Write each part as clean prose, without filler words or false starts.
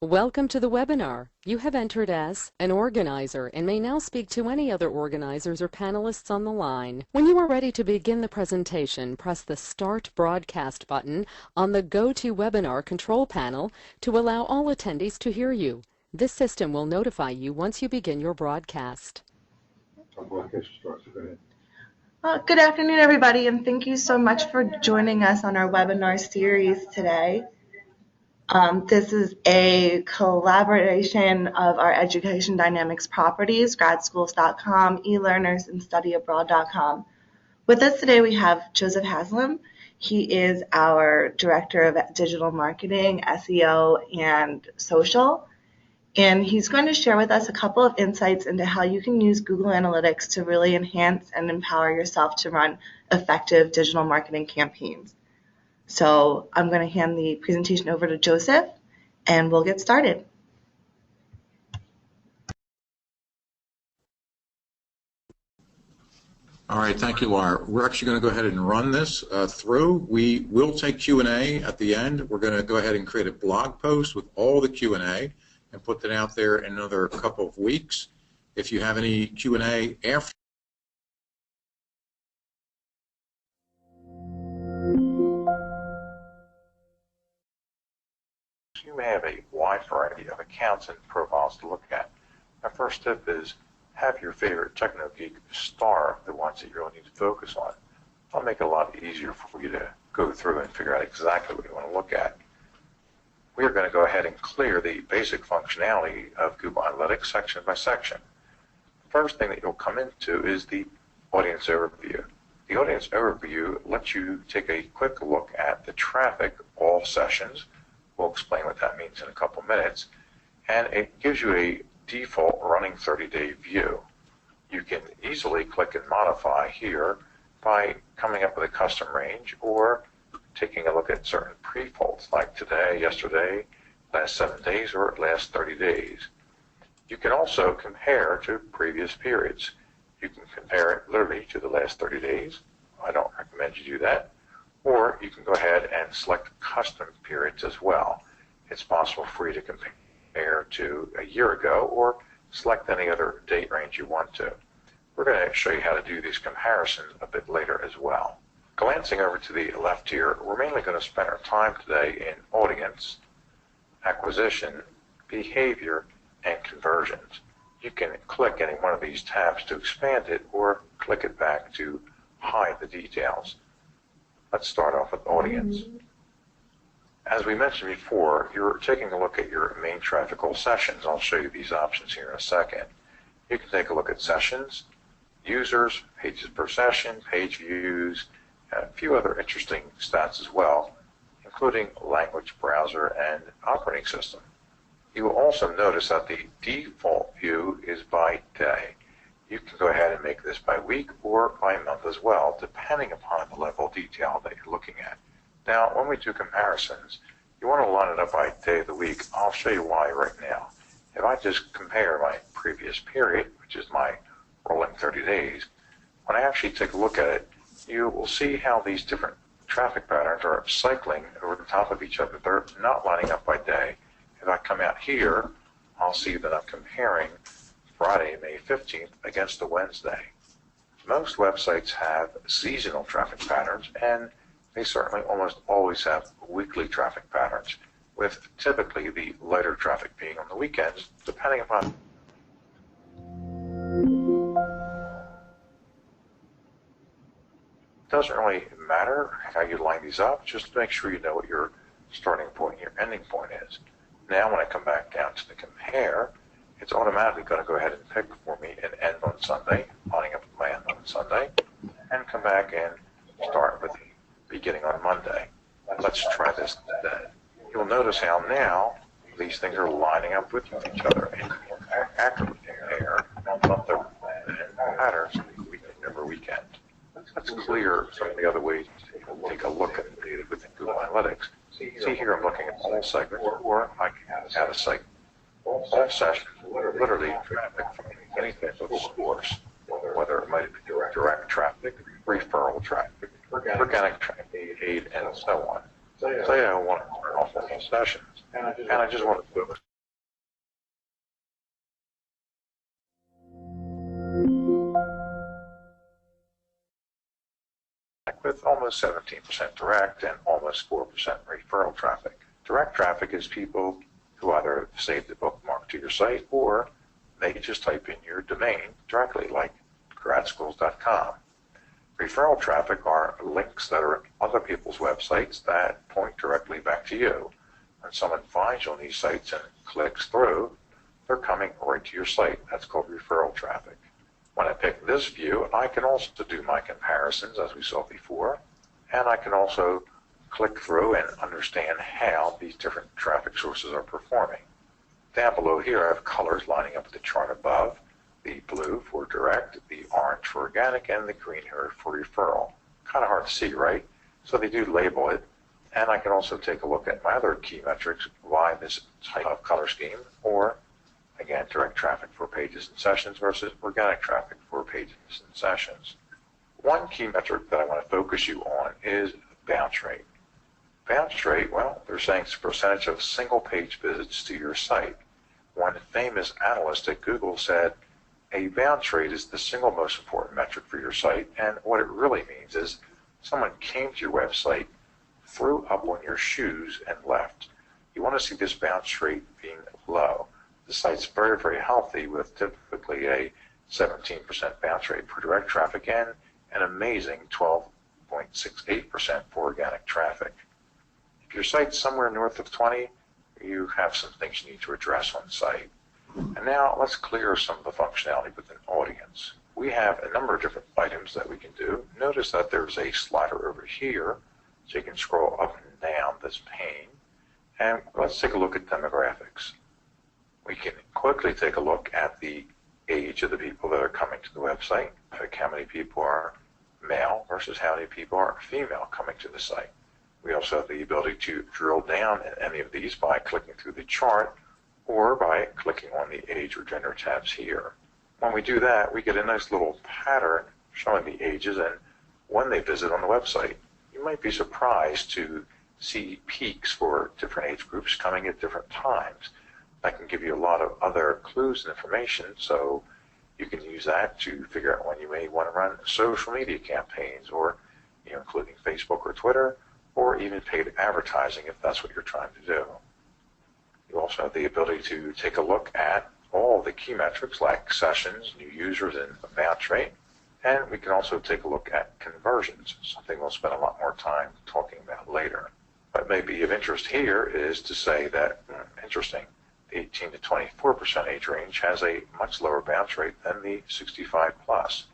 Welcome to the webinar. You have entered as an organizer and may now speak to any other organizers or panelists on the line. When you are ready to begin the presentation, press the Start Broadcast button on the GoToWebinar control panel to allow all attendees to hear you. This system will notify you once you begin your broadcast. Good afternoon, everybody, and thank you so much for joining us on our webinar series today. This is a collaboration of our Education Dynamics properties, GradSchools.com, eLearners, and StudyAbroad.com. With us today, we have Joseph Haslam. He is our Director of Digital Marketing, SEO, and Social. And he's going to share with us a couple of insights into how you can use Google Analytics to really enhance and empower yourself to run effective digital marketing campaigns. So I'm going to hand the presentation over to Joseph, and we'll get started. All right, thank you, Laura. We're actually going to go ahead and run this through. We will take Q&A at the end. We're going to go ahead and create a blog post with all the Q&A and put that out there in another couple of weeks. If you have any Q&A after, you may have a wide variety of accounts and profiles to look at. Our first tip is have your favorite techno geek star the ones that you really need to focus on. That'll make it a lot easier for you to go through and figure out exactly what you want to look at. We're going to go ahead and clear the basic functionality of Google Analytics section by section. The first thing that you'll come into is the audience overview. The audience overview lets you take a quick look at the traffic, all sessions. We'll explain what that means in a couple minutes. And it gives you a default running 30-day view. You can easily click and modify here by coming up with a custom range or taking a look at certain pre-folds like today, yesterday, last 7 days, or last 30 days. You can also compare to previous periods. You can compare it literally to the last 30 days. I don't recommend you do that. Or you can go ahead and select custom periods as well. It's possible for you to compare to a year ago or select any other date range you want to. We're going to show you how to do these comparisons a bit later as well. Glancing over to the left here, we're mainly going to spend our time today in audience, acquisition, behavior, and conversions. You can click any one of these tabs to expand it or click it back to hide the details. Let's start off with audience. As we mentioned before, you're taking a look at your main traffic sessions. I'll show you these options here in a second. You can take a look at sessions, users, pages per session, page views, and a few other interesting stats as well, including language, browser, and operating system. You will also notice that the default view is by day. You can go ahead and make this by week or by month as well, depending upon the level of detail that you're looking at. Now, when we do comparisons, you want to line it up by day of the week. I'll show you why right now. If I just compare my previous period, which is my rolling 30 days, when I actually take a look at it, you will see how these different traffic patterns are cycling over the top of each other. They're not lining up by day. If I come out here, I'll see that I'm comparing Friday, May 15th against a Wednesday. Most websites have seasonal traffic patterns, and they certainly almost always have weekly traffic patterns, with typically the lighter traffic being on the weekends, depending upon It doesn't really matter how you line these up, just make sure you know what your starting point and your ending point is. Now when I come back down to the compare, it's automatically going to go ahead and pick for me an end on Sunday, lining up with my end on Sunday, and come back and start with the beginning on Monday. Let's try this instead. You'll notice how now these things are lining up with each other, and you can accurately compare month over month and patterns week over weekend. Let's clear some of the other ways to take a look at the data within Google Analytics. See here I'm looking at all segments, or I can add a segment. All sessions literally traffic from any type of source, whether it might be direct traffic, referral traffic, organic traffic, paid, and so on. Say I want to turn awful sessions. And I just want to focus. With almost 17% direct and almost 4% referral traffic. Direct traffic is people who either save the bookmark to your site or they just type in your domain directly, like GradSchools.com. Referral traffic are links that are on other people's websites that point directly back to you. When someone finds you on these sites and clicks through, they're coming right to your site. That's called referral traffic. When I pick this view, I can also do my comparisons, as we saw before, and I can also click through and understand how these different traffic sources are performing. Down below here, I have colors lining up with the chart above, the blue for direct, the orange for organic, and the green here for referral. Kind of hard to see, right? So they do label it, and I can also take a look at my other key metrics, why this type of color scheme, or again, direct traffic for pages and sessions versus organic traffic for pages and sessions. One key metric that I want to focus you on is bounce rate. Bounce rate, well, they're saying it's a percentage of single page visits to your site. One famous analyst at Google said, a bounce rate is the single most important metric for your site, and what it really means is someone came to your website, threw up on your shoes, and left. You want to see this bounce rate being low. The site's very, very healthy with typically a 17% bounce rate for direct traffic and an amazing 12.68% for organic traffic. If your site's somewhere north of 20, you have some things you need to address on the site. And now let's clear some of the functionality with an audience. We have a number of different items that we can do. Notice that there's a slider over here, so you can scroll up and down this pane. And let's take a look at demographics. We can quickly take a look at the age of the people that are coming to the website, like how many people are male versus how many people are female coming to the site. We also have the ability to drill down in any of these by clicking through the chart or by clicking on the age or gender tabs here. When we do that, we get a nice little pattern showing the ages and when they visit on the website. You might be surprised to see peaks for different age groups coming at different times. That can give you a lot of other clues and information, so you can use that to figure out when you may want to run social media campaigns, or including Facebook or Twitter, or even paid advertising if that's what you're trying to do. You also have the ability to take a look at all the key metrics like sessions, new users, and bounce rate, and we can also take a look at conversions, something we'll spend a lot more time talking about later. What may be of interest here is to say that, interesting, the 18 to 24% age range has a much lower bounce rate than the 65 plus.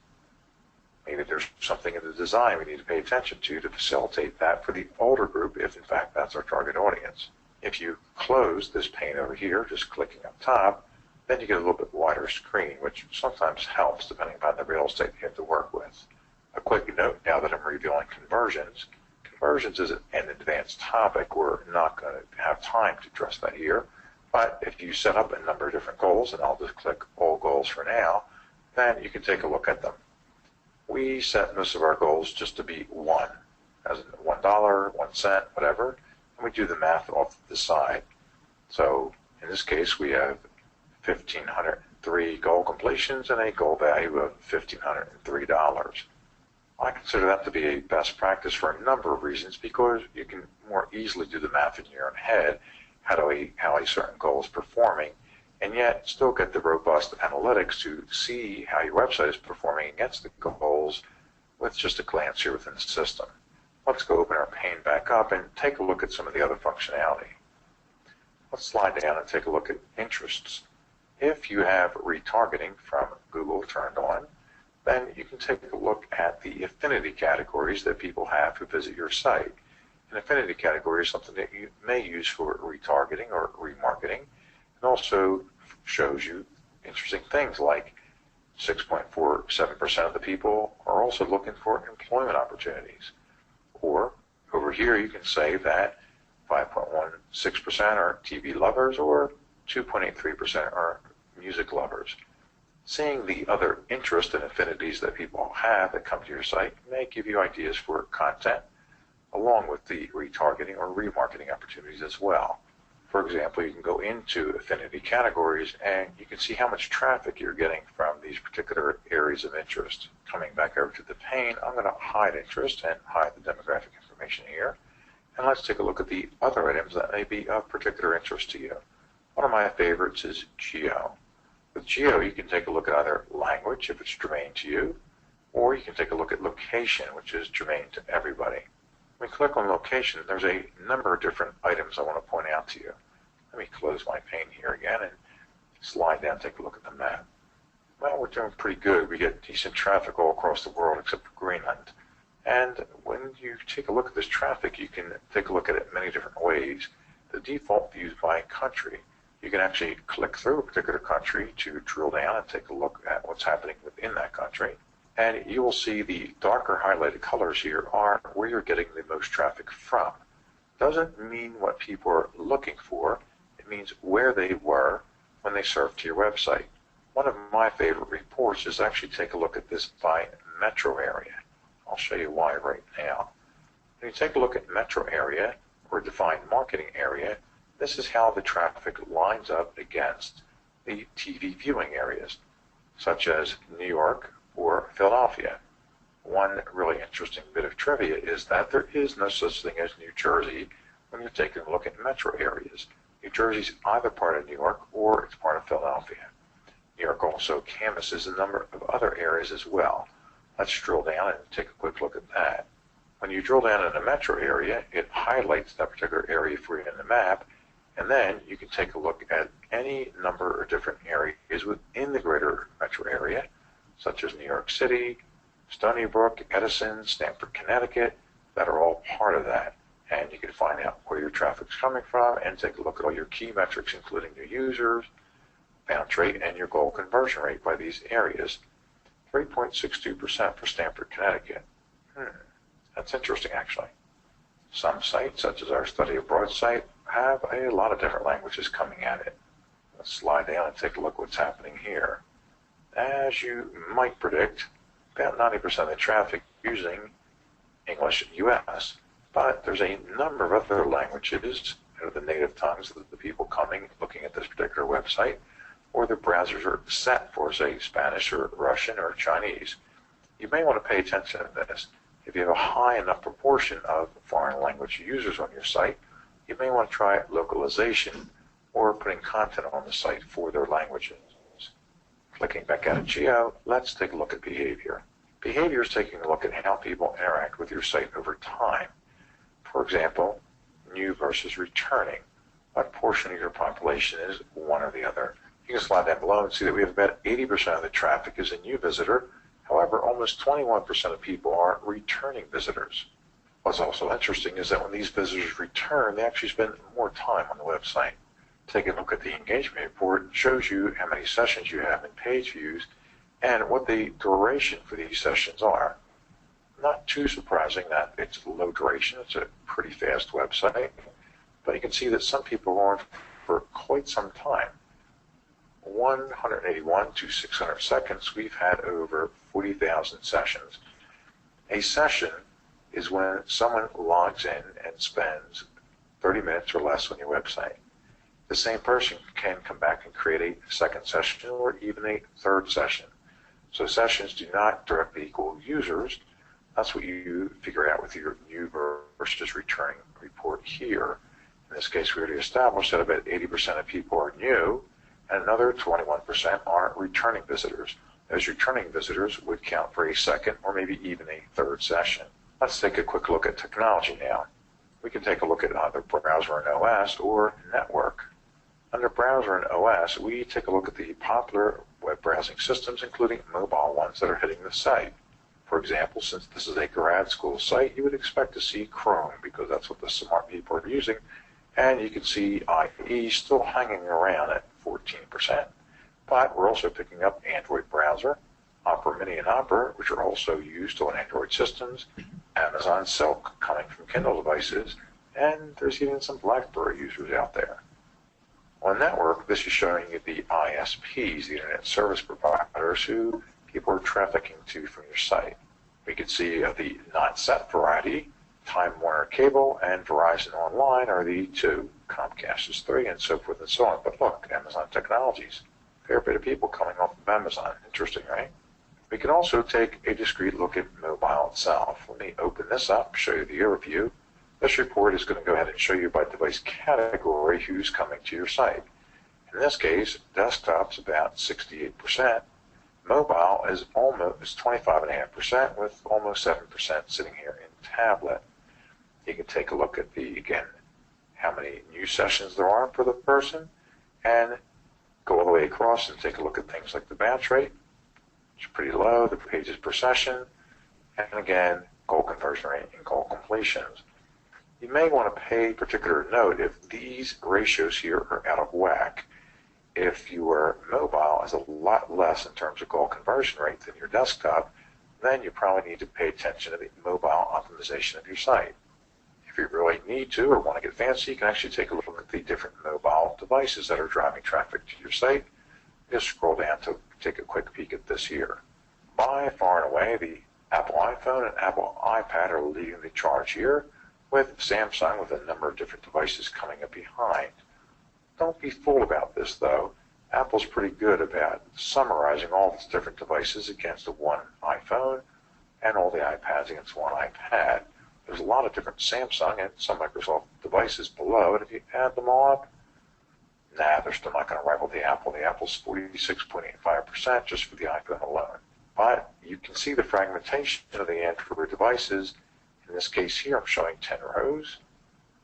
Maybe there's something in the design we need to pay attention to facilitate that for the older group, if in fact that's our target audience. If you close this pane over here, just clicking up top, then you get a little bit wider screen, which sometimes helps depending upon the real estate you have to work with. A quick note now that I'm revealing conversions. Conversions is an advanced topic. We're not going to have time to address that here. But if you set up a number of different goals, and I'll just click all goals for now, then you can take a look at them. We set most of our goals just to be one, as in $1, 1 cent, whatever, and we do the math off the side. So in this case, we have 1,503 goal completions and a goal value of $1,503. I consider that to be a best practice for a number of reasons, because you can more easily do the math in your own head, how a certain goal is performing, and yet still get the robust analytics to see how your website is performing against the goals with just a glance here within the system. Let's go open our pane back up and take a look at some of the other functionality. Let's slide down and take a look at interests. If you have retargeting from Google turned on, then you can take a look at the affinity categories that people have who visit your site. An affinity category is something that you may use for retargeting or remarketing, and also shows you interesting things like 6.47% of the people are also looking for employment opportunities. Or over here you can say that 5.16% are TV lovers or 2.83% are music lovers. Seeing the other interest and affinities that people have that come to your site may give you ideas for content. along with the retargeting or remarketing opportunities as well. For example, you can go into affinity categories and you can see how much traffic you're getting from these particular areas of interest. Coming back over to the pane, I'm going to hide interest and hide the demographic information here. And let's take a look at the other items that may be of particular interest to you. One of my favorites is geo. With geo, you can take a look at either language, if it's germane to you, or you can take a look at location, which is germane to everybody. When we click on location, there's a number of different items I want to point out to you. Let me close my pane here again and slide down and take a look at the map. Well, we're doing pretty good. We get decent traffic all across the world except for Greenland. And when you take a look at this traffic, you can take a look at it many different ways. The default views by country. You can actually click through a particular country to drill down and take a look at what's happening within that country. And you will see the darker highlighted colors here are where you're getting the most traffic from. Doesn't mean what people are looking for. It means where they were when they surfed to your website. One of my favorite reports is actually take a look at this by metro area. I'll show you why right now. When you take a look at metro area or defined marketing area, this is how the traffic lines up against the TV viewing areas, such as New York or Philadelphia. One really interesting bit of trivia is that there is no such thing as New Jersey when you're taking a look at metro areas. New Jersey's either part of New York or it's part of Philadelphia. New York also canvasses a number of other areas as well. Let's drill down and take a quick look at that. When you drill down in a metro area, it highlights that particular area for you in the map, and then you can take a look at any number of different areas within the greater metro area, such as New York City, Stony Brook, Edison, Stamford, Connecticut, that are all part of that. And you can find out where your traffic's coming from and take a look at all your key metrics, including new users, bounce rate, and your goal conversion rate by these areas. 3.62% for Stamford, Connecticut. That's interesting, actually. Some sites, such as our Study Abroad site, have a lot of different languages coming at it. Let's slide down and take a look what's happening here. As you might predict, about 90% of the traffic using English US, but there's a number of other languages, the native tongues of the people coming, looking at this particular website, or their browsers are set for, say, Spanish or Russian or Chinese. You may want to pay attention to this. If you have a high enough proportion of foreign language users on your site, you may want to try localization or putting content on the site for their languages. Clicking back out of geo, let's take a look at behavior. Behavior is taking a look at how people interact with your site over time. For example, new versus returning. What portion of your population is one or the other? You can slide down below and see that we have about 80% of the traffic is a new visitor. However, almost 21% of people are returning visitors. What's also interesting is that when these visitors return, they actually spend more time on the website. Taking a look at the engagement report shows you how many sessions you have in page views and what the duration for these sessions are. Not too surprising that it's low duration. It's a pretty fast website, but you can see that some people are on for quite some time. 181 to 600 seconds, we've had over 40,000 sessions. A session is when someone logs in and spends 30 minutes or less on your website. The same person can come back and create a second session or even a third session. So sessions do not directly equal users. That's what you figure out with your new versus returning report here. In this case, we already established that about 80% of people are new, and another 21% are returning visitors. Those returning visitors would count for a second or maybe even a third session. Let's take a quick look at technology now. We can take a look at either browser and OS or network. Under browser and OS, we take a look at the popular web browsing systems, including mobile ones that are hitting the site. For example, since this is a grad school site, you would expect to see Chrome because that's what the smart people are using. And you can see IE still hanging around at 14%. But we're also picking up Android browser, Opera Mini and Opera, which are also used on Android systems, Amazon Silk coming from Kindle devices, and there's even some BlackBerry users out there. On network, this is showing you the ISPs, the Internet Service Providers, who people are trafficking to from your site. We can see the not set variety, Time Warner Cable and Verizon Online are the 2, Comcast is 3, and so forth and so on. But look, Amazon Technologies, a fair bit of people coming off of Amazon. Interesting, right? We can also take a discrete look at mobile itself. Let me open this up, show you the overview. This report is going to go ahead and show you by device category who's coming to your site. In this case, desktop's about 68%. Mobile is almost 25.5%, with almost 7% sitting here in tablet. You can take a look at again, how many new sessions there are for the person, and go all the way across and take a look at things like the bounce rate, which is pretty low, the pages per session, and again, goal conversion rate and goal completions. You may want to pay particular note if these ratios here are out of whack. If your mobile is a lot less in terms of goal conversion rate than your desktop, then you probably need to pay attention to the mobile optimization of your site. If you really need to or want to get fancy, you can actually take a look at the different mobile devices that are driving traffic to your site. Just scroll down to take a quick peek at this here. By far and away, the Apple iPhone and Apple iPad are leading the charge here, with Samsung with a number of different devices coming up behind. Don't be fooled about this, though. Apple's pretty good about summarizing all its different devices against one iPhone and all the iPads against one iPad. There's a lot of different Samsung and some Microsoft devices below, and if you add them all up, they're still not going to rival the Apple. The Apple's 46.85% just for the iPhone alone. But you can see the fragmentation of the Android devices. In this case here, I'm showing 10 rows.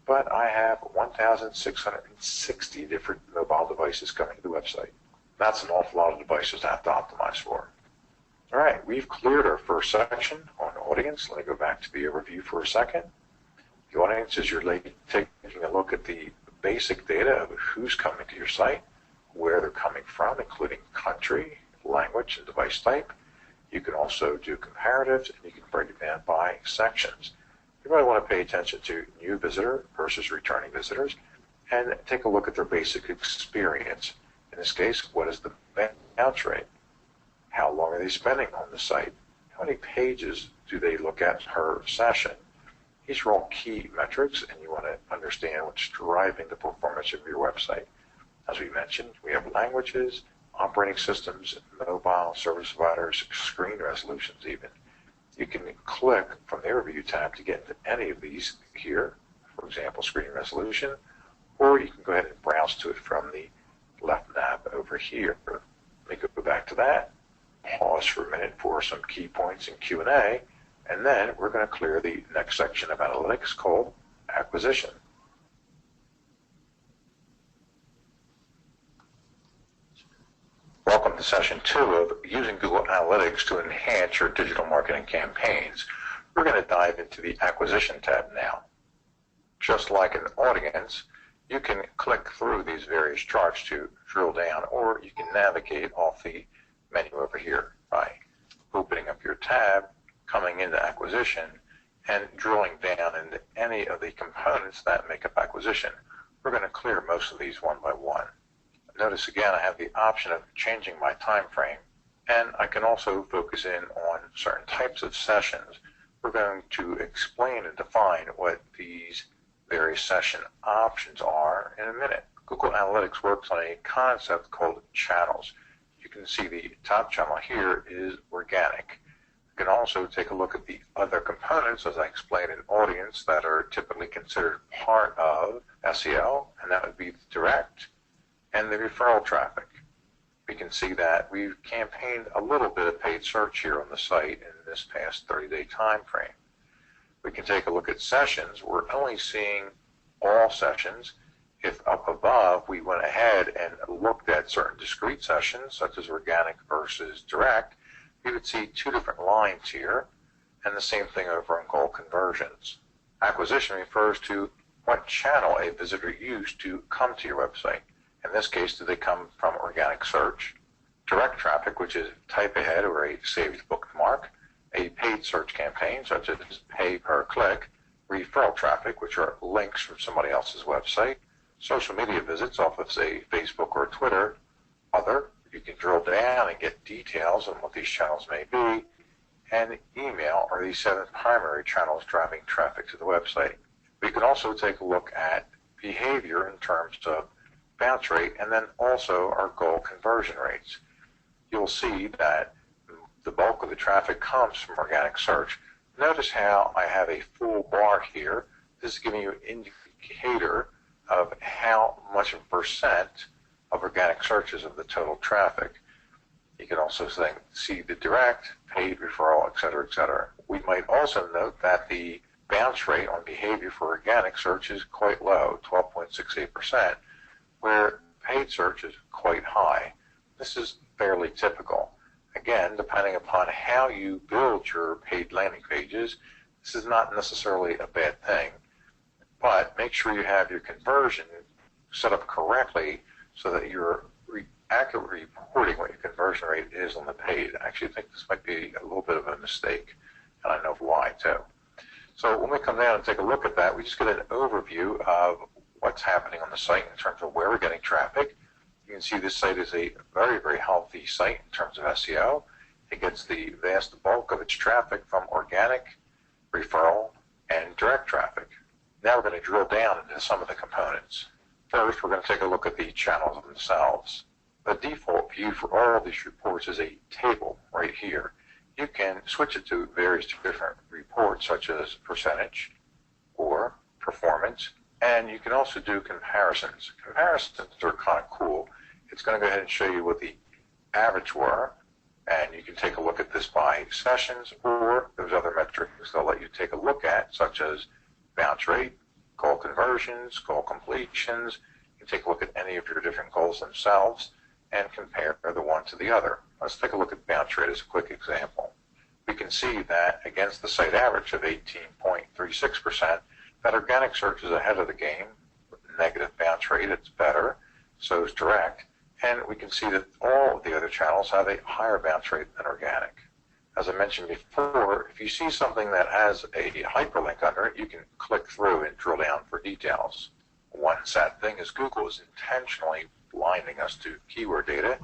But I have 1,660 different mobile devices coming to the website. That's an awful lot of devices to have to optimize for. All right, we've cleared our first section on audience. Let me go back to the overview for a second. The audience is you're taking a look at the basic data of who's coming to your site, where they're coming from, including country, language, and device type. You can also do comparatives, and you can break it down by sections. You really want to pay attention to new visitor versus returning visitors and take a look at their basic experience. In this case, what is the bounce rate? How long are they spending on the site? How many pages do they look at per session? These are all key metrics, and you want to understand what's driving the performance of your website. As we mentioned, we have languages, operating systems, mobile service providers, screen resolutions even. You can click from the Overview tab to get into any of these here, for example, screen resolution, or you can go ahead and browse to it from the left nav over here. Let me go back to that, pause for a minute for some key points in Q&A, and then we're going to clear the next section of analytics called acquisition. Welcome to session 2 of using Google Analytics to enhance your digital marketing campaigns. We're going to dive into the acquisition tab now. Just like an audience, you can click through these various charts to drill down, or you can navigate off the menu over here by opening up your tab, coming into acquisition, and drilling down into any of the components that make up acquisition. We're going to clear most of these one by one. Notice again I have the option of changing my time frame, and I can also focus in on certain types of sessions. We're going to explain and define what these various session options are in a minute. Google Analytics works on a concept called channels. You can see the top channel here is organic. You can also take a look at the other components, as I explained in audience, that are typically considered part of SEO, and that would be the direct and the referral traffic. We can see that we've campaigned a little bit of paid search here on the site in this past 30-day time frame. We can take a look at sessions. We're only seeing all sessions. If up above we went ahead and looked at certain discrete sessions, such as organic versus direct, we would see two different lines here, and the same thing over on goal conversions. Acquisition refers to what channel a visitor used to come to your website. In this case, do they come from organic search? Direct traffic, which is type ahead or a saved bookmark, a paid search campaign, such as pay per click, referral traffic, which are links from somebody else's website, social media visits off of, say, Facebook or Twitter, other. You can drill down and get details on what these channels may be, and email are the 7 primary channels driving traffic to the website. We can also take a look at behavior in terms of bounce rate and then also our goal conversion rates. You'll see that the bulk of the traffic comes from organic search. Notice how I have a full bar here. This is giving you an indicator of how much of percent of organic searches of the total traffic. You can also see the direct, paid, referral, etc., etc. We might also note that the bounce rate on behavior for organic search is quite low, 12.68%, where paid search is quite high. This is fairly typical. Again, depending upon how you build your paid landing pages, this is not necessarily a bad thing, but make sure you have your conversion set up correctly so that you're accurately reporting what your conversion rate is on the paid. I actually think this might be a little bit of a mistake, and I know why too. So when we come down and take a look at that, we just get an overview of what's happening on the site in terms of where we're getting traffic. You can see this site is a very, very healthy site in terms of SEO. It gets the vast bulk of its traffic from organic, referral, and direct traffic. Now we're going to drill down into some of the components. First, we're going to take a look at the channels themselves. The default view for all of these reports is a table right here. You can switch it to various different reports such as percentage or performance, and you can also do comparisons. Comparisons are kind of cool. It's going to go ahead and show you what the average were, and you can take a look at this by sessions or those other metrics they'll let you take a look at, such as bounce rate, goal conversions, goal completions. You can take a look at any of your different goals themselves and compare the one to the other. Let's take a look at bounce rate as a quick example. We can see that against the site average of 18.36%, that organic search is ahead of the game. With negative bounce rate, it's better. So is direct. And we can see that all of the other channels have a higher bounce rate than organic. As I mentioned before, if you see something that has a hyperlink under it, you can click through and drill down for details. One sad thing is Google is intentionally blinding us to keyword data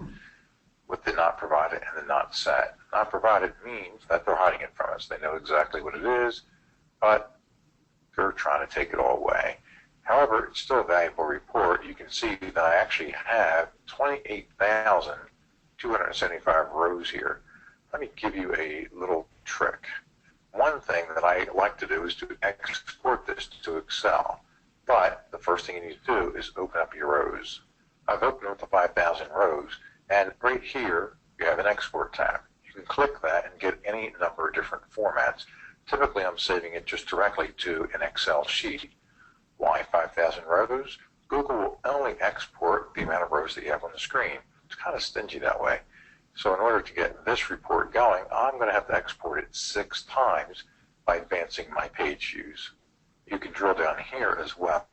with the not provided and the not set. Not provided means that they're hiding it from us. They know exactly what it is, but they're trying to take it all away. However, it's still a valuable report. You can see that I actually have 28,275 rows here. Let me give you a little trick. One thing that I like to do is to export this to Excel. But the first thing you need to do is open up your rows. I've opened up the 5,000 rows, and right here you have an export tab. You can click that and get any number of different formats. Typically I'm saving it just directly to an Excel sheet. Why 5,000 rows? Google will only export the amount of rows that you have on the screen. It's kind of stingy that way. So in order to get this report going, I'm going to have to export it 6 times by advancing my page views. You can drill down here as well.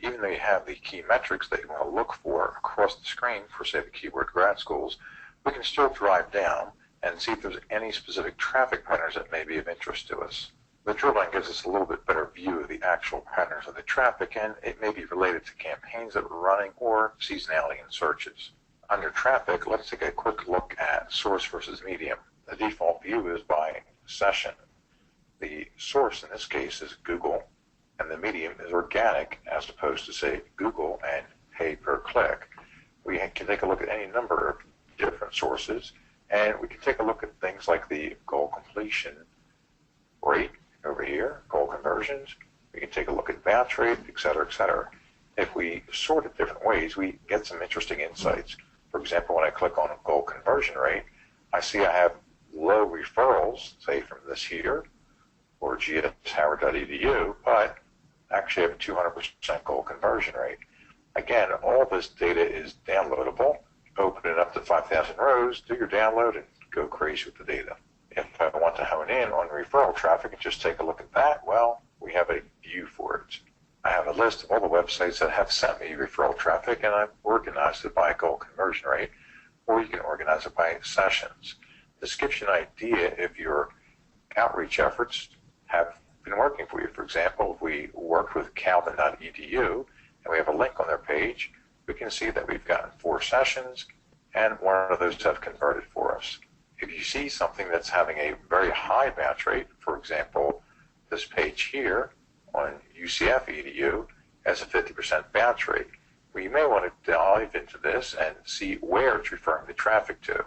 Even though you have the key metrics that you want to look for across the screen for, say, the keyword grad schools, we can still drive down and see if there's any specific traffic patterns that may be of interest to us. The drill down gives us a little bit better view of the actual patterns of the traffic, and it may be related to campaigns that we're running or seasonality in searches. Under traffic, let's take a quick look at source versus medium. The default view is by session. The source in this case is Google, and the medium is organic, as opposed to, say, Google and pay per click. We can take a look at any number of different sources, and we can take a look at things like the goal completion rate over here, goal conversions. We can take a look at bounce rate, etc., etc. If we sort it different ways, we get some interesting insights. For example, when I click on goal conversion rate, I see I have low referrals, say from this here, or gshoward.edu, but actually have a 200% goal conversion rate. Again, all this data is downloadable. Open it up to 5,000 rows, do your download, and go crazy with the data. If I want to hone in on referral traffic and just take a look at that, well, we have a view for it. I have a list of all the websites that have sent me referral traffic, and I've organized it by goal conversion rate, or you can organize it by sessions. This gives you an idea if your outreach efforts have been working for you. For example, if we worked with calvin.edu and we have a link on their page, we can see that we've gotten 4 sessions, and one of those have converted for us. If you see something that's having a very high bounce rate, for example, this page here on UCF EDU has a 50% bounce rate, well, you may want to dive into this and see where it's referring the traffic to.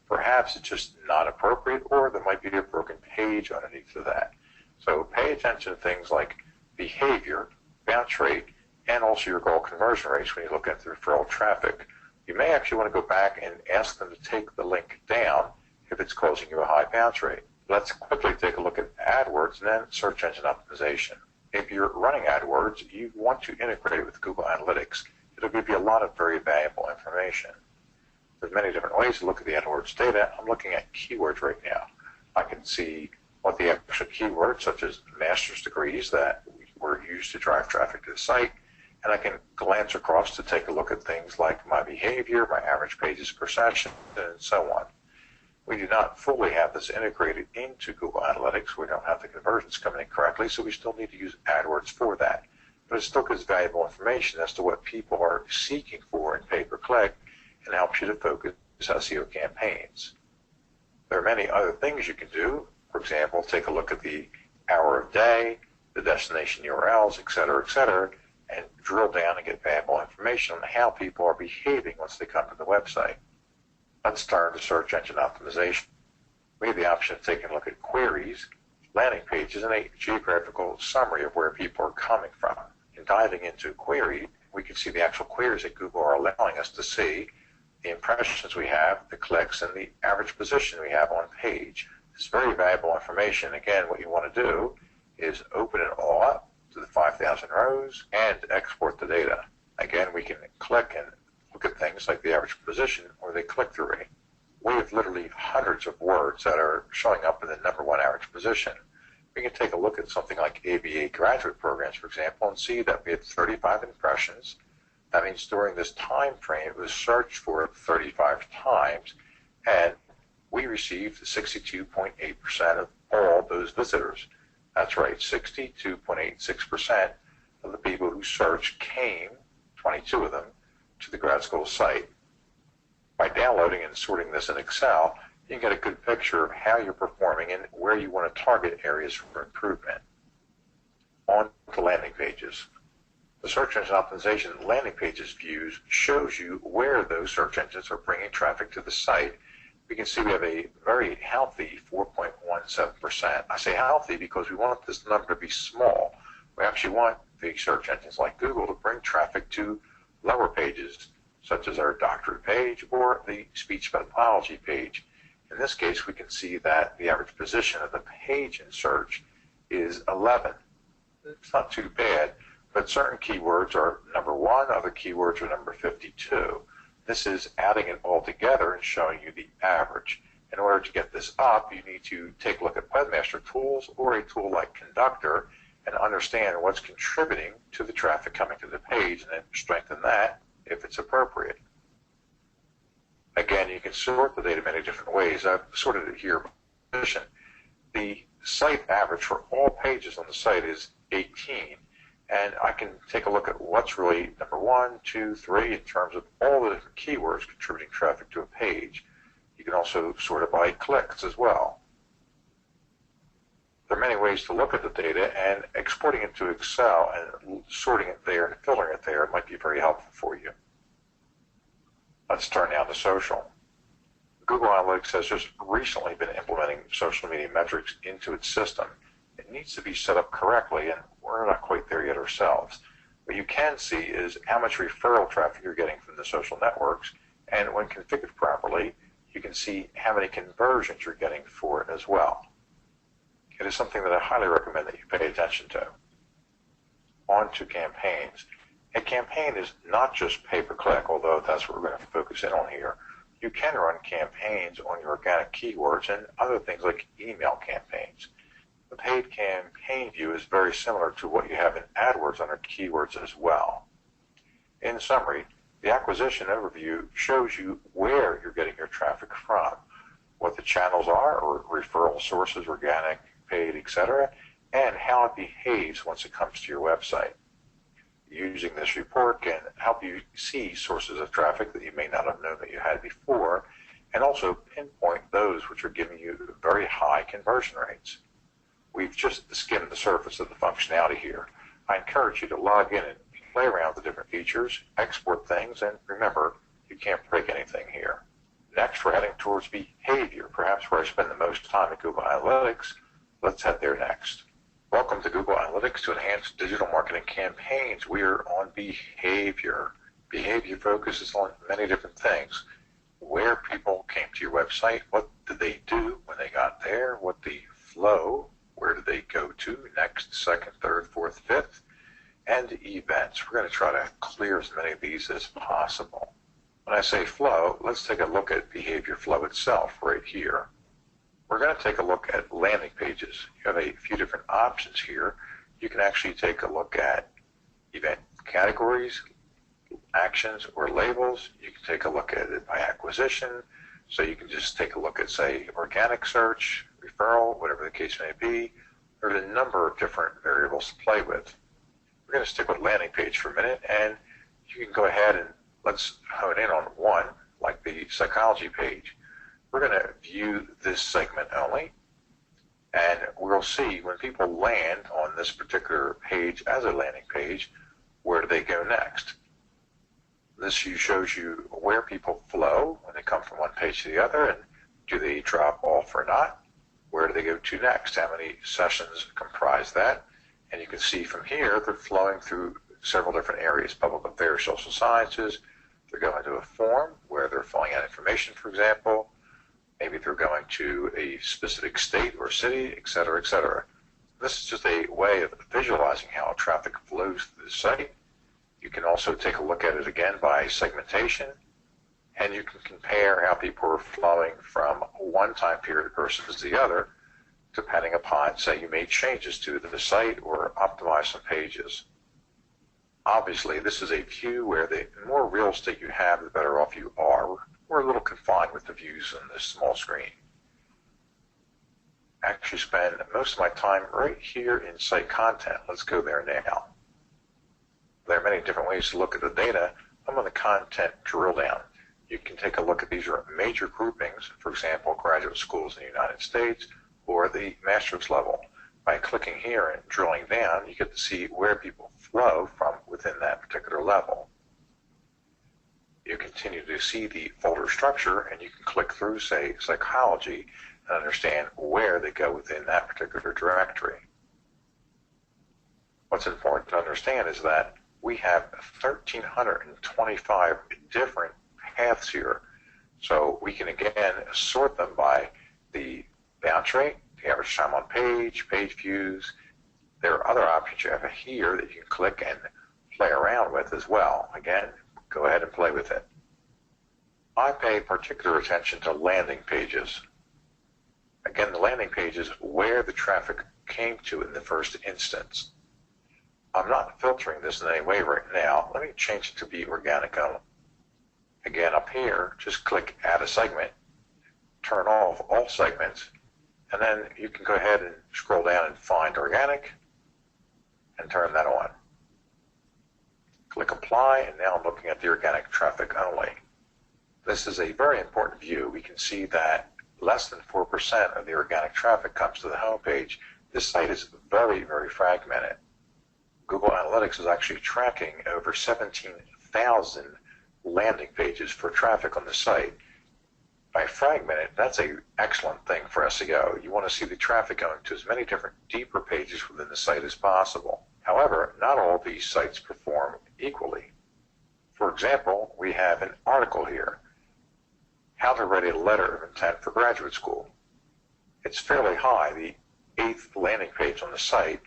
Perhaps it's just not appropriate, or there might be a broken page underneath of that. So pay attention to things like behavior, bounce rate, and also your goal conversion rates when you look at the referral traffic. You may actually want to go back and ask them to take the link down if it's causing you a high bounce rate. Let's quickly take a look at AdWords and then search engine optimization. If you're running AdWords, you want to integrate it with Google Analytics. It'll give you a lot of very valuable information. There's many different ways to look at the AdWords data. I'm looking at keywords right now. I can see what the actual keywords, such as master's degrees, that were used to drive traffic to the site, and I can glance across to take a look at things like my behavior, my average pages per session, and so on. We do not fully have this integrated into Google Analytics. We don't have the conversions coming in correctly, so we still need to use AdWords for that. But it still gives valuable information as to what people are seeking for in pay-per-click and helps you to focus SEO campaigns. There are many other things you can do. For example, take a look at the hour of day, the destination URLs, etc., and drill down and get valuable information on how people are behaving once they come to the website. Let's turn to search engine optimization. We have the option of taking a look at queries, landing pages, and a geographical summary of where people are coming from. In diving into a query, we can see the actual queries that Google are allowing us to see, the impressions we have, the clicks, and the average position we have on page. It's very valuable information. Again, what you want to do is open it all up to the 5,000 rows and export the data. Again, we can click and look at things like the average position or the click-through rate. We have literally hundreds of words that are showing up in the #1 average position. We can take a look at something like ABA graduate programs, for example, and see that we had 35 impressions. That means during this time frame, it was searched for 35 times, and we received 62.8% of all those visitors. That's right, 62.86% of the people who searched came, 22 of them, to the grad school site. By downloading and sorting this in Excel, you can get a good picture of how you're performing and where you want to target areas for improvement. On to landing pages. The search engine optimization landing pages views shows you where those search engines are bringing traffic to the site. We can see we have a very healthy 4.17%. I say healthy because we want this number to be small. We actually want the search engines like Google to bring traffic to lower pages, such as our doctorate page or the speech pathology page. In this case, we can see that the average position of the page in search is 11. It's not too bad, but certain keywords are #1, other keywords are number 52. This is adding it all together and showing you the average. In order to get this up, you need to take a look at Webmaster Tools or a tool like Conductor and understand what's contributing to the traffic coming to the page and then strengthen that if it's appropriate. Again, you can sort the data many different ways. I've sorted it here by position. The site average for all pages on the site is 18, and I can take a look at what's really #1, 2, 3 in terms of all the different keywords contributing traffic to a page. You can also sort it by clicks as well. There are many ways to look at the data, and exporting it to Excel and sorting it there and filtering it there might be very helpful for you. Let's turn now to social. Google Analytics has just recently been implementing social media metrics into its system. It needs to be set up correctly, and we're not quite there yet ourselves. What you can see is how much referral traffic you're getting from the social networks, and when configured properly, you can see how many conversions you're getting for it as well. It is something that I highly recommend that you pay attention to. On to campaigns. A campaign is not just pay-per-click, although that's what we're going to focus in on here. You can run campaigns on your organic keywords and other things like email campaigns. The paid campaign view is very similar to what you have in AdWords under keywords as well. In summary, the acquisition overview shows you where you're getting your traffic from, what the channels are, or referral sources, organic, paid, etc., and how it behaves once it comes to your website. Using this report can help you see sources of traffic that you may not have known that you had before, and also pinpoint those which are giving you very high conversion rates. We've just skimmed the surface of the functionality here. I encourage you to log in and play around with the different features, export things, and remember, you can't break anything here. Next, we're heading towards behavior, perhaps where I spend the most time at Google Analytics. Let's head there next. Welcome to Google Analytics to enhance digital marketing campaigns. We are on behavior. Behavior focuses on many different things. Where people came to your website, what did they do when they got there, what the flow, where did they go to, next, second, third, fourth, fifth, and events. We're going to try to clear as many of these as possible. When I say flow, let's take a look at behavior flow itself right here. We're going to take a look at landing pages. You have a few different options here. You can actually take a look at event categories, actions, or labels. You can take a look at it by acquisition. So you can just take a look at, say, organic search, referral, whatever the case may be. There's a number of different variables to play with. We're going to stick with landing page for a minute, and you can go ahead and let's hone in on one, like the psychology page. We're going to view this segment only, and we'll see when people land on this particular page as a landing page, where do they go next? This shows you where people flow when they come from one page to the other, and do they drop off or not? Where do they go to next? How many sessions comprise that? And you can see from here they're flowing through several different areas: public affairs, social sciences. They're going to a form where they're filling out information, for example. Maybe they're going to a specific state or city, et cetera, et cetera. This is just a way of visualizing how traffic flows through the site. You can also take a look at it again by segmentation, and you can compare how people are flowing from one time period versus the other, depending upon, say, you made changes to the site or optimize some pages. Obviously, this is a view where the more real estate you have, the better off you are. We're a little confined with the views on this small screen. I actually spend most of my time right here in site content. Let's go there now. There are many different ways to look at the data. I'm on the content drill down. You can take a look at these are major groupings, for example, graduate schools in the United States or the master's level. By clicking here and drilling down, you get to see where people flow from within that particular level. You continue to see the folder structure, and you can click through, say, psychology, and understand where they go within that particular directory. What's important to understand is that we have 1,325 different paths here. So we can, again, sort them by the bounce rate, the average time on page, page views. There are other options you have here that you can click and play around with as well. Again, go ahead and play with it. I pay particular attention to landing pages. Again, the landing page is where the traffic came to in the first instance. I'm not filtering this in any way right now. Let me change it to be organic only. Again, up here, just click Add a Segment, turn off all segments, and then you can go ahead and scroll down and find Organic and turn that on. Click Apply, and now I'm looking at the organic traffic only. This is a very important view. We can see that less than 4% of the organic traffic comes to the home page. This site is very, very fragmented. Google Analytics is actually tracking over 17,000 landing pages for traffic on the site. By fragmented, that's an excellent thing for SEO. You want to see the traffic going to as many different deeper pages within the site as possible. However, not all these sites perform equally. For example, we have an article here, How to Write a Letter of Intent for Graduate School. It's fairly high, the 8th landing page on the site.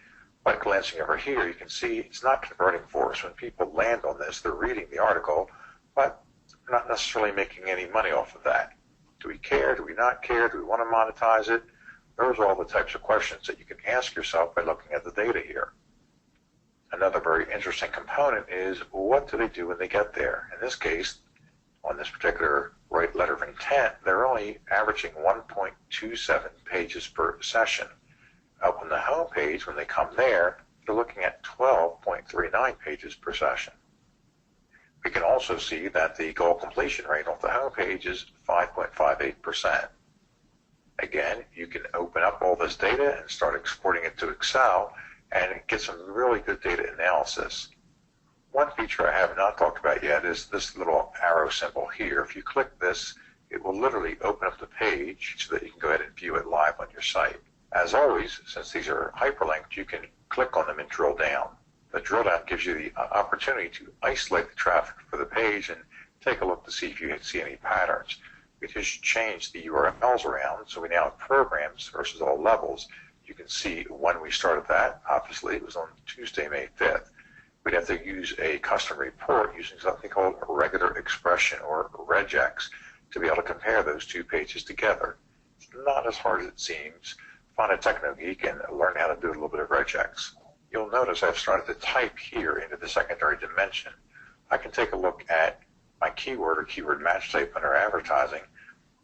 By glancing over here, you can see it's not converting for us. When people land on this, they're reading the article, but they're not necessarily making any money off of that. Do we care? Do we not care? Do we want to monetize it? Those are all the types of questions that you can ask yourself by looking at the data here. Another very interesting component is, what do they do when they get there? In this case, on this particular Write Letter of Intent, they're only averaging 1.27 pages per session. Up on the home page, when they come there, they're looking at 12.39 pages per session. We can also see that the goal completion rate off the home page is 5.58%. Again, you can open up all this data and start exporting it to Excel and get some really good data analysis. One feature I have not talked about yet is this little arrow symbol here. If you click this, it will literally open up the page so that you can go ahead and view it live on your site. As always, since these are hyperlinked, you can click on them and drill down. The drill down gives you the opportunity to isolate the traffic for the page and take a look to see if you see any patterns. We just changed the URLs around, so we now have programs versus all levels. You can see when we started that. Obviously, it was on Tuesday, May 5th. We'd have to use a custom report using something called a regular expression or regex to be able to compare those two pages together. It's not as hard as it seems. Find a techno-geek and learn how to do a little bit of regex. You'll notice I've started to type here into the secondary dimension. I can take a look at my keyword or keyword match type under advertising,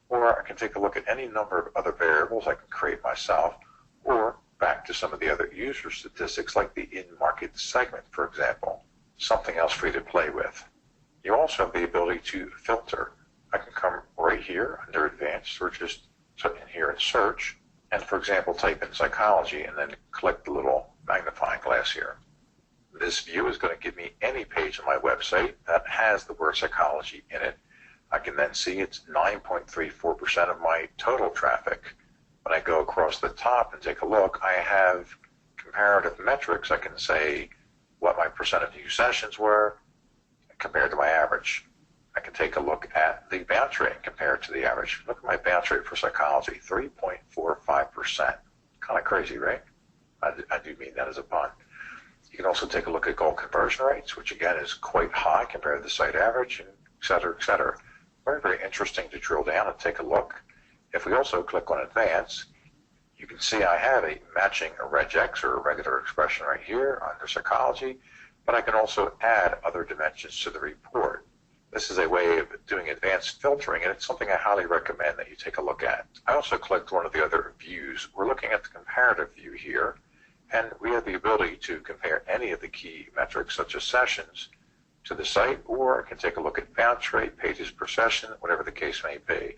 or I can take a look at any number of other variables I can create myself, or back to some of the other user statistics like the in-market segment, for example. Something else for you to play with. You also have the ability to filter. I can come right here under advanced or just in here and search, and for example type in psychology and then click the little magnifying glass here. This view is going to give me any page on my website that has the word psychology in it. I can then see it's 9.34% of my total traffic. When I go across the top and take a look, I have comparative metrics. I can say what my percent of view sessions were compared to my average. I can take a look at the bounce rate compared to the average. Look at my bounce rate for psychology, 3.45%. Kind of crazy, right? I do mean that as a pun. You can also take a look at goal conversion rates, which again is quite high compared to the site average, and et cetera, et cetera. Very, very interesting to drill down and take a look. If we also click on advance, you can see I have a matching a regex or a regular expression right here under psychology, but I can also add other dimensions to the report. This is a way of doing advanced filtering, and it's something I highly recommend that you take a look at. I also clicked one of the other views. We're looking at the comparative view here, and we have the ability to compare any of the key metrics, such as sessions, to the site, or I can take a look at bounce rate, pages per session, whatever the case may be.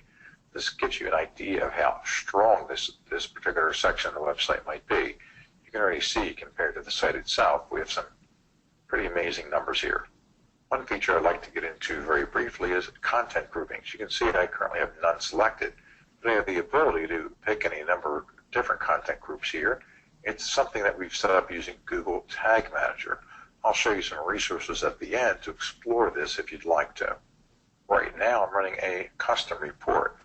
This gives you an idea of how strong this particular section of the website might be. You can already see, compared to the site itself, we have some pretty amazing numbers here. One feature I'd like to get into very briefly is content groupings. You can see I currently have none selected, but I have the ability to pick any number of different content groups here. It's something that we've set up using Google Tag Manager. I'll show you some resources at the end to explore this if you'd like to. Right now I'm running a custom report.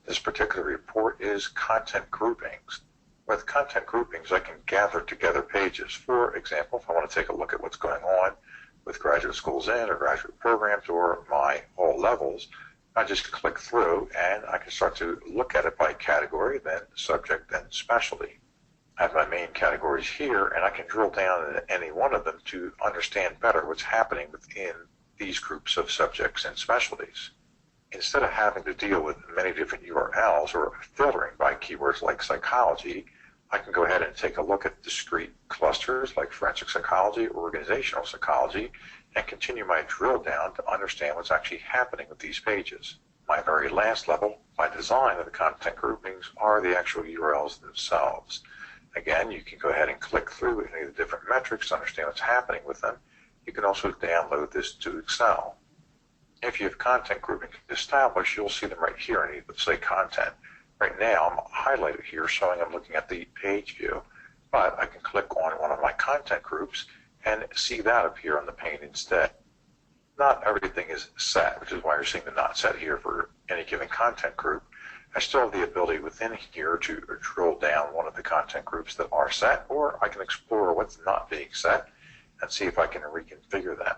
This particular report is content groupings. With content groupings, I can gather together pages. For example, if I want to take a look at what's going on with graduate schools in or graduate programs or my all levels, I just click through and I can start to look at it by category, then subject, then specialty. I have my main categories here, and I can drill down into any one of them to understand better what's happening within these groups of subjects and specialties. Instead of having to deal with many different URLs or filtering by keywords like psychology, I can go ahead and take a look at discrete clusters like forensic psychology or organizational psychology and continue my drill down to understand what's actually happening with these pages. My very last level, by design of the content groupings, are the actual URLs themselves. Again, you can go ahead and click through any of the different metrics to understand what's happening with them. You can also download this to Excel. If you have content groupings established, you'll see them right here underneath, let's say content. Right now, I'm highlighted here showing I'm looking at the page view, but I can click on one of my content groups and see that appear on the pane instead. Not everything is set, which is why you're seeing the not set here for any given content group. I still have the ability within here to drill down one of the content groups that are set, or I can explore what's not being set and see if I can reconfigure them.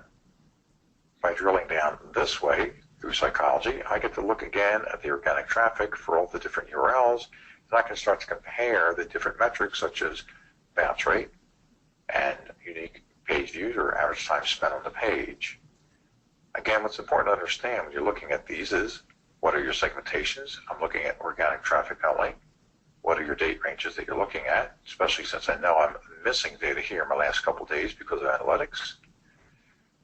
By drilling down this way through psychology, I get to look again at the organic traffic for all the different URLs, and I can start to compare the different metrics such as bounce rate and unique page views or average time spent on the page. Again, what's important to understand when you're looking at these is, what are your segmentations? I'm looking at organic traffic only. What are your date ranges that you're looking at, especially since I know I'm missing data here in my last couple of days because of analytics.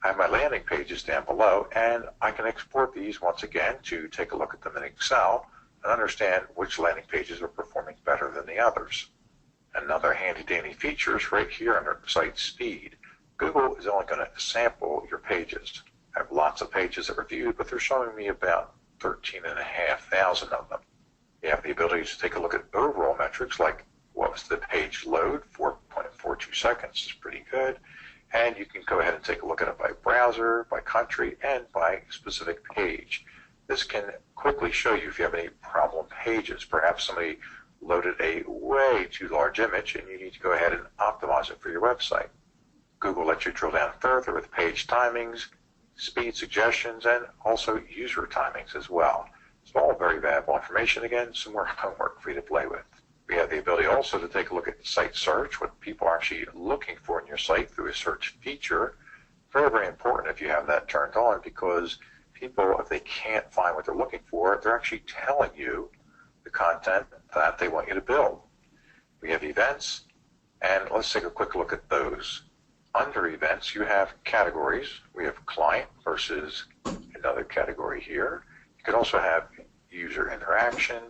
I have my landing pages down below, and I can export these once again to take a look at them in Excel. and understand which landing pages are performing better than the others. Another handy-dandy feature is right here under Site Speed. Google is only going to sample your pages. I have lots of pages that are viewed, but they're showing me about 13,500 of them. You have the ability to take a look at overall metrics like what was the page load, 4.42 seconds is pretty good. And you can go ahead and take a look at it by browser, by country, and by specific page. This can quickly show you if you have any problem pages. Perhaps somebody loaded a way too large image and you need to go ahead and optimize it for your website. Google lets you drill down further with page timings, speed suggestions, and also user timings as well. It's all very valuable information. Again, some more homework for you to play with. We have the ability also to take a look at site search, what people are actually looking for in your site through a search feature. Very, very important if you have that turned on, because people, if they can't find what they're looking for, they're actually telling you the content that they want you to build. We have events, and let's take a quick look at those. Under events, you have categories. We have client versus another category here. You could also have user interaction,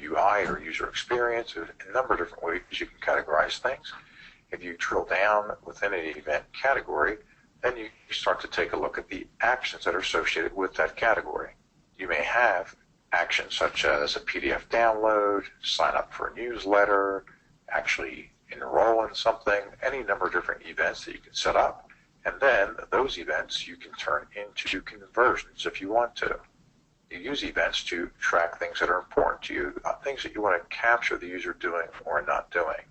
UI or user experience. There's a number of different ways you can categorize things. If you drill down within an event category, then you start to take a look at the actions that are associated with that category. You may have actions such as a PDF download, sign up for a newsletter, actually enroll in something, any number of different events that you can set up. And then those events you can turn into conversions if you want to. You use events to track things that are important to you, things that you want to capture the user doing or not doing.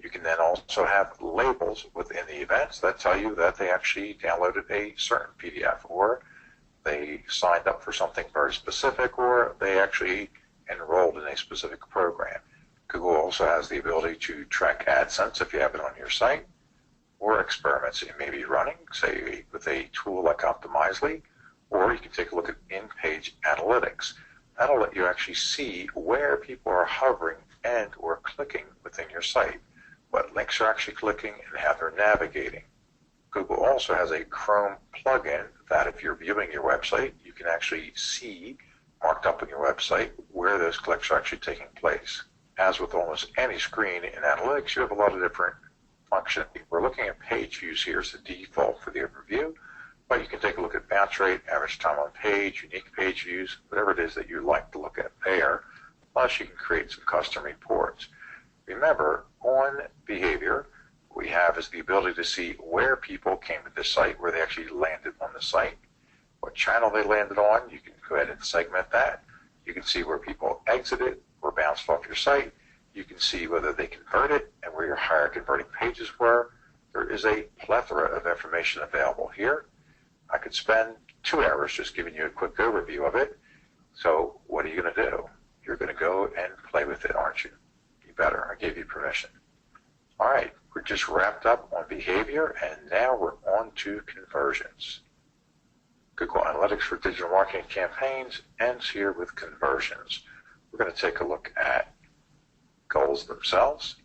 You can then also have labels within the events that tell you that they actually downloaded a certain PDF, or they signed up for something very specific, or they actually enrolled in a specific program. Google also has the ability to track Adsense if you have it on your site, or experiments that you may be running, say with a tool like Optimizely, or you can take a look at in-page analytics. That'll let you actually see where people are hovering and or clicking within your site, what links are actually clicking, and how they're navigating. Google also has a Chrome plugin that if you're viewing your website, you can actually see marked up on your website where those clicks are actually taking place. As with almost any screen in analytics, you have a lot of different functionality. We're looking at page views here as the default for the overview, but you can take a look at bounce rate, average time on page, unique page views, whatever it is that you like to look at there. Plus, you can create some custom reports. Remember, on behavior, we have is the ability to see where people came to the site, where they actually landed on the site, what channel they landed on. You can go ahead and segment that. You can see where people exited or bounced off your site. You can see whether they converted and where your higher converting pages were. There is a plethora of information available here. I could spend 2 hours just giving you a quick overview of it. So what are you going to do? You're going to go and play with it, aren't you? You better. I gave you permission. All right, we're just wrapped up on behavior, and now we're on to conversions. Google Analytics for digital marketing campaigns ends here with conversions. We're going to take a look at goals themselves,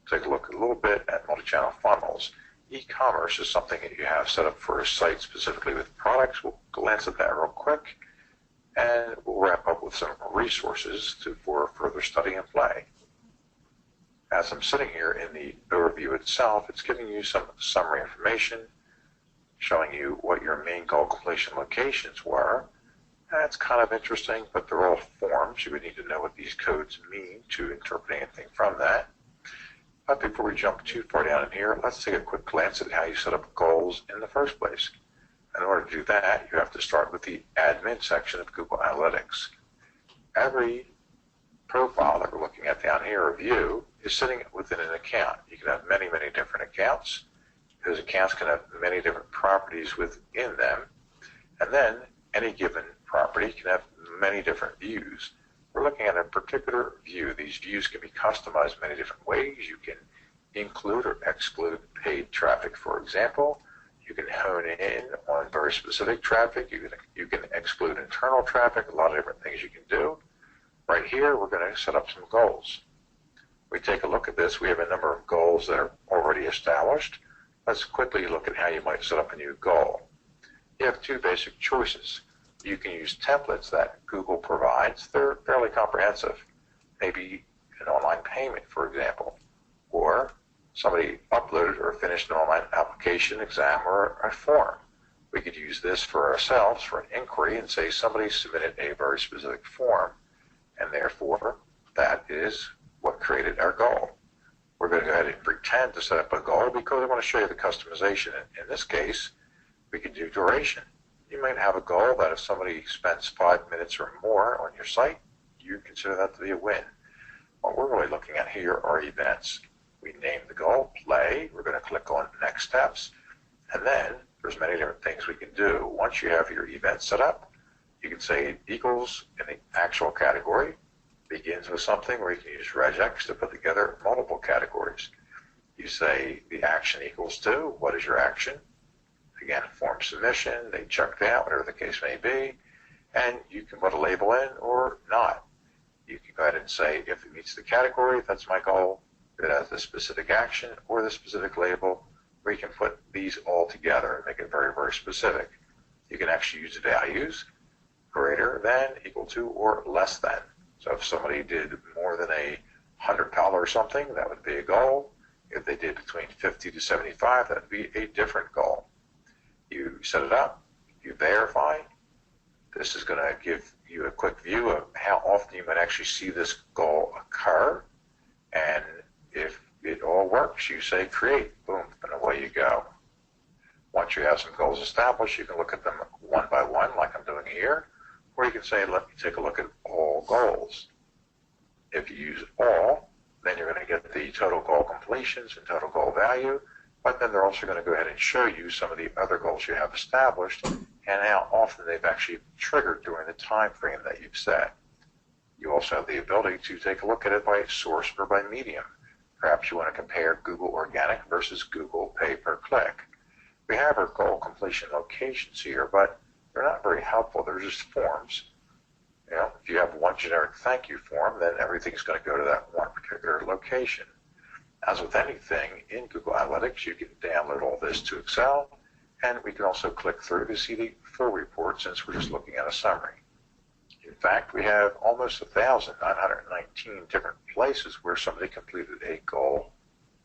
take a look a little bit at multi-channel funnels. E-commerce is something that you have set up for a site specifically with products. We'll glance at that real quick, and we'll wrap up with some resources for further study and play. As I'm sitting here in the overview itself, it's giving you some summary information, showing you what your main goal completion locations were. That's kind of interesting, but they're all forms. You would need to know what these codes mean to interpret anything from that. But before we jump too far down in here, let's take a quick glance at how you set up goals in the first place. In order to do that, you have to start with the admin section of Google Analytics. Every profile that we're looking at down here, or view, is sitting within an account. You can have many, many different accounts. Those accounts can have many different properties within them. And then any given property can have many different views. We're looking at a particular view. These views can be customized many different ways. You can include or exclude paid traffic, for example. You can hone in on very specific traffic. You can exclude internal traffic, a lot of different things you can do. Right here, we're going to set up some goals. We take a look at this. We have a number of goals that are already established. Let's quickly look at how you might set up a new goal. You have two basic choices. You can use templates that Google provides. They're fairly comprehensive. Maybe an online payment, for example, or somebody uploaded or finished an online application, exam, or a form. We could use this for ourselves for an inquiry and say somebody submitted a very specific form, and therefore that is what created our goal. We're going to go ahead and pretend to set up a goal because I want to show you the customization. In this case, we can do duration. You might have a goal that if somebody spends 5 minutes or more on your site, you consider that to be a win. What we're really looking at here are events. We name the goal, play. We're going to click on next steps. And then there's many different things we can do. Once you have your event set up, you can say it equals in the actual category, begins with something, or you can use regex to put together multiple categories. You say the action equals to, what is your action? Again, form submission, they checked out, whatever the case may be, and you can put a label in or not. You can go ahead and say if it meets the category, that's my goal. If it has the specific action or the specific label, we can put these all together and make it very, very specific. You can actually use values, greater than, equal to, or less than. So if somebody did more than $100 or something, that would be a goal. If they did between 50 to 75, that would be a different goal. You set it up, you verify. This is going to give you a quick view of how often you might actually see this goal occur. And if it all works, you say create, boom, and away you go. Once you have some goals established, you can look at them one by one like I'm doing here, or you can say, let me take a look at all goals. If you use all, then you're going to get the total goal completions and total goal value, but then they're also going to go ahead and show you some of the other goals you have established and how often they've actually triggered during the time frame that you've set. You also have the ability to take a look at it by source or by medium. Perhaps you want to compare Google Organic versus Google Pay Per Click. We have our goal completion locations here, but they're not very helpful. They're just forms. You know, if you have one generic thank you form, then everything's going to go to that one particular location. As with anything in Google Analytics, you can download all this to Excel, and we can also click through to see the full report since we're just looking at a summary. In fact, we have almost 1,919 different places where somebody completed a goal.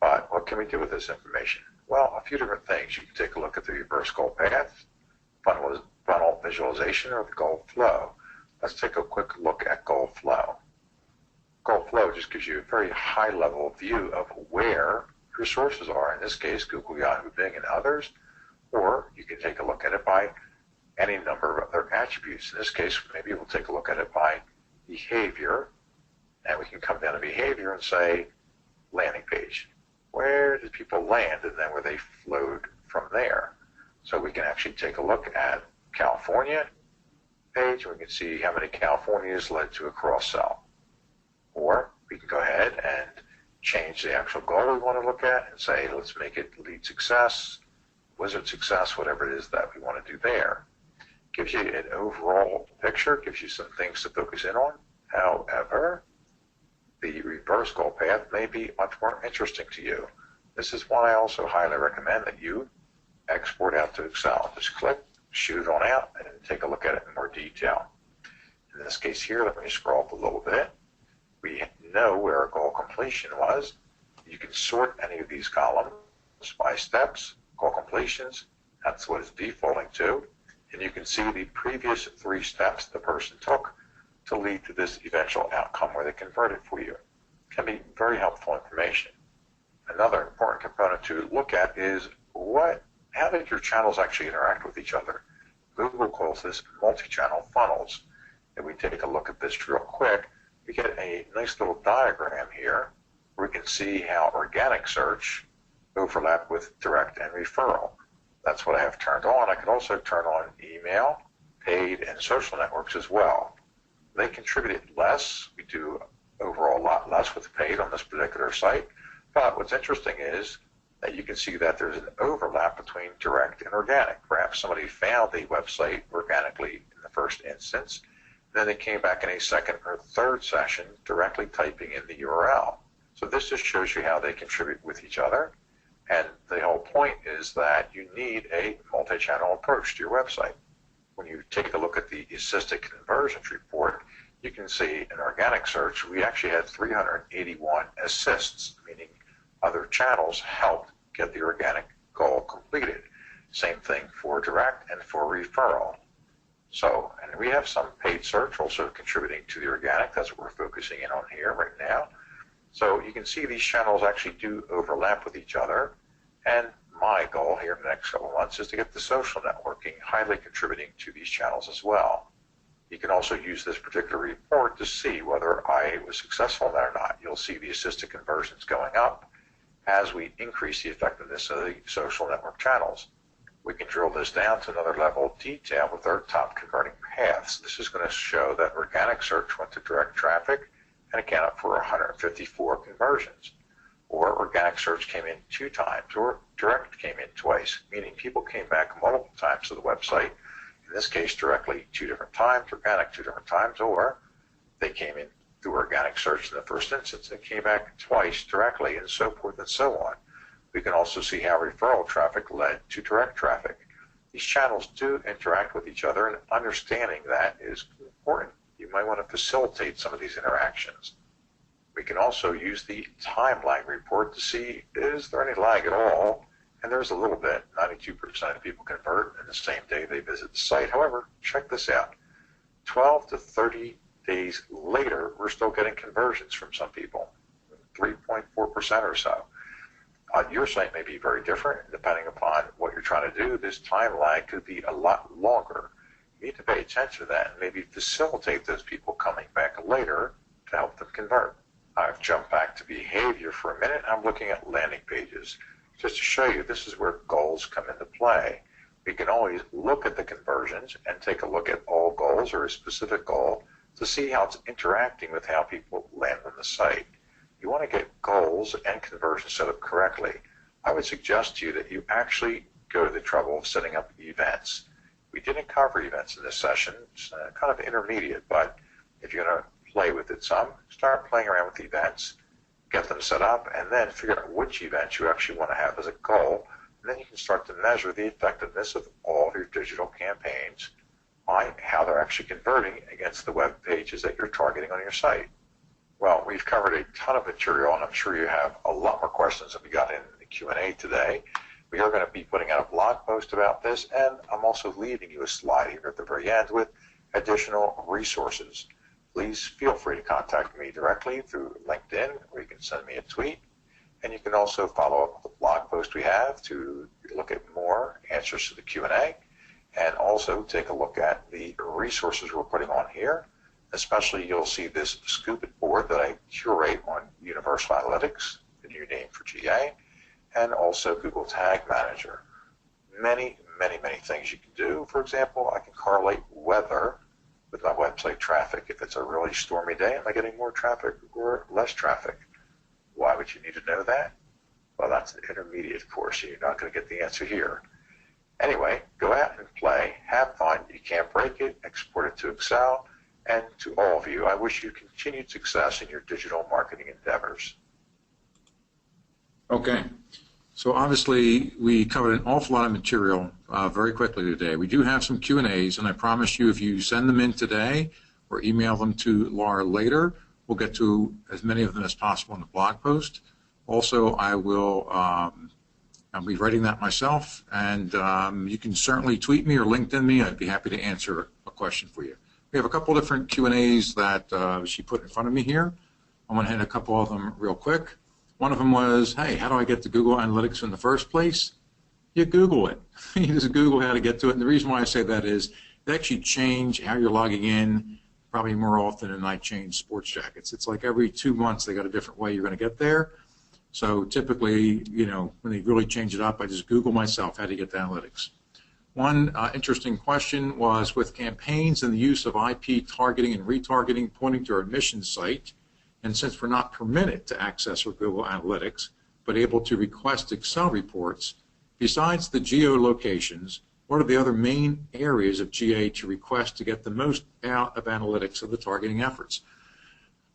But what can we do with this information? Well, a few different things. You can take a look at the reverse goal path, funnel visualization, or the goal flow. Let's take a quick look at goal flow. Goal flow just gives you a very high-level view of where your sources are. In this case, Google, Yahoo, Bing, and others. Or you can take a look at it by any number of other attributes. In this case, maybe we'll take a look at it by behavior, and we can come down to behavior and say landing page. Where did people land, and then where they flowed from there. So we can actually take a look at California page, and we can see how many Californias led to a cross-sell. Or we can go ahead and change the actual goal we want to look at and say, let's make it lead success, wizard success, whatever it is that we want to do there. Gives you an overall picture, gives you some things to focus in on. However, the reverse goal path may be much more interesting to you. This is why I also highly recommend that you export out to Excel. Just click, shoot it on out, and take a look at it in more detail. In this case here, let me scroll up a little bit. We know where our goal completion was. You can sort any of these columns by steps, goal completions. That's what it's defaulting to. And you can see the previous 3 steps the person took to lead to this eventual outcome where they converted for you. It can be very helpful information. Another important component to look at is how did your channels actually interact with each other? Google calls this multi-channel funnels. If we take a look at this real quick, we get a nice little diagram here where we can see how organic search overlap with direct and referral. That's what I have turned on. I can also turn on email, paid, and social networks as well. They contributed less. We do overall a lot less with paid on this particular site. But what's interesting is that you can see that there's an overlap between direct and organic. Perhaps somebody found the website organically in the first instance, then they came back in a second or third session directly typing in the URL. So this just shows you how they contribute with each other. And the whole point is that you need a multi-channel approach to your website. When you take a look at the the assisted conversions report, you can see in organic search, we actually had 381 assists, meaning other channels helped get the organic goal completed. Same thing for direct and for referral. So, and we have some paid search also contributing to the organic. That's what we're focusing in on here right now. So you can see these channels actually do overlap with each other. And my goal here in the next couple of months is to get the social networking highly contributing to these channels as well. You can also use this particular report to see whether I was successful in that or not. You'll see the assisted conversions going up as we increase the effectiveness of the social network channels. We can drill this down to another level of detail with our top converting paths. This is going to show that organic search went to direct traffic and accounted for 154 conversions. Or organic search came in 2 times, or direct came in twice, meaning people came back multiple times to the website. In this case, directly 2 different times, organic 2 different times, or they came in through organic search in the first instance and came back twice directly, and so forth and so on. We can also see how referral traffic led to direct traffic. These channels do interact with each other, and understanding that is important. You might want to facilitate some of these interactions. We can also use the time lag report to see, is there any lag at all? And there's a little bit. 92% of people convert in the same day they visit the site. However, check this out. 12 to 30 days later, we're still getting conversions from some people, 3.4% or so. Your site may be very different. Depending upon what you're trying to do, this time lag could be a lot longer. You need to pay attention to that and maybe facilitate those people coming back later to help them convert. I've jumped back to behavior for a minute. I'm looking at landing pages. Just to show you, this is where goals come into play. We can always look at the conversions and take a look at all goals or a specific goal to see how it's interacting with how people land on the site. You want to get goals and conversions set up correctly. I would suggest to you that you actually go to the trouble of setting up events. We didn't cover events in this session. It's kind of intermediate, but if you're going to play with it some, start playing around with events, get them set up, and then figure out which events you actually want to have as a goal. And then you can start to measure the effectiveness of all of your digital campaigns by how they're actually converting against the web pages that you're targeting on your site. Well, we've covered a ton of material, and I'm sure you have a lot more questions than we got in the Q&A today. We are going to be putting out a blog post about this, and I'm also leaving you a slide here at the very end with additional resources. Please feel free to contact me directly through LinkedIn, or you can send me a tweet. And you can also follow up with the blog post we have to look at more answers to the Q&A, and also take a look at the resources we're putting on here. Especially, you'll see this Scoop It board that I curate on Universal Analytics, the new name for GA, and also Google Tag Manager. Many, many, many things you can do. For example, I can correlate weather with my website traffic. If it's a really stormy day, am I getting more traffic or less traffic? Why would you need to know that? Well, that's an intermediate course, and you're not going to get the answer here. Anyway, go out and play, have fun. You can't break it, export it to Excel. And to all of you, I wish you continued success in your digital marketing endeavors. Okay. So obviously, we covered an awful lot of material very quickly today. We do have some Q&As, and I promise you if you send them in today or email them to Laura later, we'll get to as many of them as possible in the blog post. Also, I'll be writing that myself, and you can certainly tweet me or LinkedIn me. I'd be happy to answer a question for you. We have a couple different Q&As that she put in front of me here. I'm going to hit a couple of them real quick. One of them was, hey, how do I get to Google Analytics in the first place? You Google it. You just Google how to get to it. And the reason why I say that is they actually change how you're logging in probably more often than I change sports jackets. It's like every 2 months they got a different way you're going to get there. So typically, you know, when they really change it up, I just Google myself how to get to analytics. One interesting question was with campaigns and the use of IP targeting and retargeting pointing to our admissions site, and since we're not permitted to access our Google Analytics, but able to request Excel reports, besides the geolocations, what are the other main areas of GA to request to get the most out of analytics of the targeting efforts?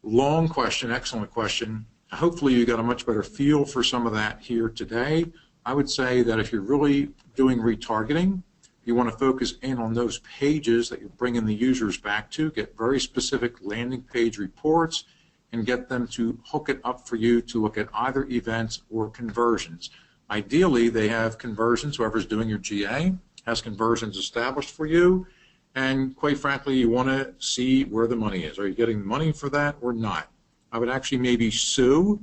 Long question, excellent question. Hopefully you got a much better feel for some of that here today. I would say that if you're really doing retargeting, You want to focus in on those pages that you're bringing the users back to, get very specific landing page reports, and get them to hook it up for you to look at either events or conversions. Ideally, they have conversions, whoever's doing your GA has conversions established for you, and quite frankly, you want to see where the money is. Are you getting the money for that or not? I would actually maybe sue,